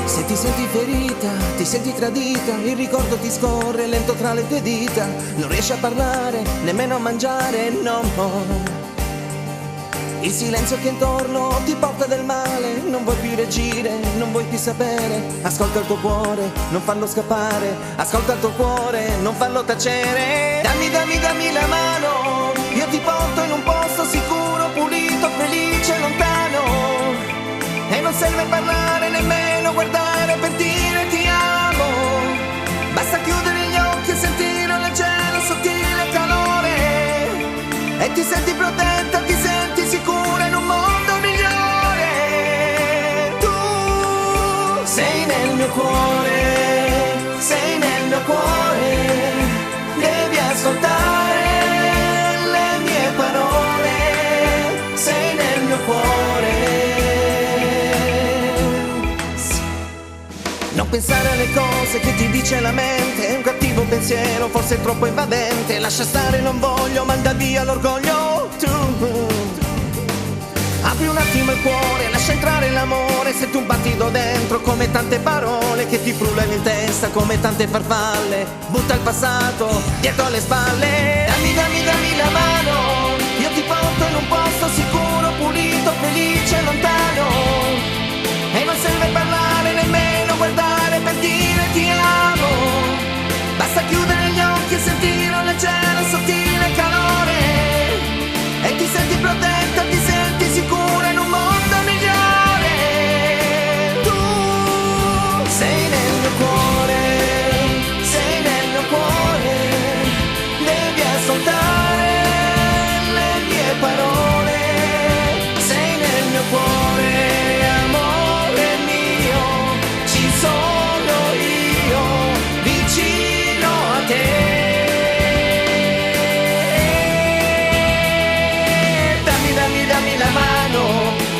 Se ti senti ferita, ti senti tradita, il ricordo ti scorre lento tra le tue dita. Non riesci a parlare, nemmeno a mangiare, no. Il silenzio che intorno ti porta del male. Non vuoi più reagire, non vuoi più sapere. Ascolta il tuo cuore, non farlo scappare. Ascolta il tuo cuore, non farlo tacere. Dammi la mano, io ti porto in un posto sicuro, pulito, felice, lontano. E non serve parlare, nemmeno guardare per dire ti amo. Basta chiudere gli occhi e sentire un leggero, sottile calore. E ti senti protetta, ti senti sicura in un mondo migliore. Tu sei nel mio cuore, sei nel mio cuore. Devi ascoltare le mie parole. Sei nel mio cuore. Non pensare alle cose che ti dice la mente, è un cattivo pensiero, forse è troppo invadente. Lascia stare, non voglio, manda via l'orgoglio. Tu apri un attimo il cuore, lascia entrare l'amore. Senti un battito dentro come tante parole che ti frullano in testa come tante farfalle. Butta il passato dietro alle spalle. Dammi la mano, io ti porto in un posto sicuro, pulito, felice, lontano. E non serve parlare, nemmeno guardare per dire ti amo. Basta chiudere gli occhi e sentire un leggero, sottile calore. E ti senti protetta, ti senti sicura in un mondo migliore. Tu sei nel mio cuore, sei nel mio cuore. Devi ascoltare le mie parole. Sei nel mio cuore, amore mio. Ci sono io, vicino a te. Dammi la mano,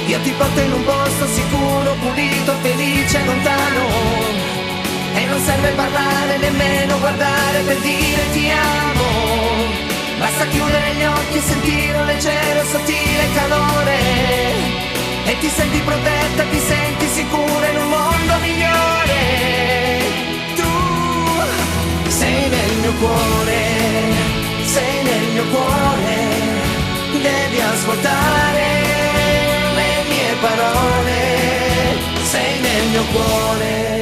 io ti porto in un posto sicuro, pulito, felice, lontano. E non serve parlare, nemmeno guardare per dire ti amo. Basta chiudere gli occhi e sentire un leggero, sottile calore. E ti senti protetta, ti senti sicura in un mondo migliore. Tu sei nel mio cuore, sei nel mio cuore. Devi ascoltare le mie parole. Sei nel mio cuore.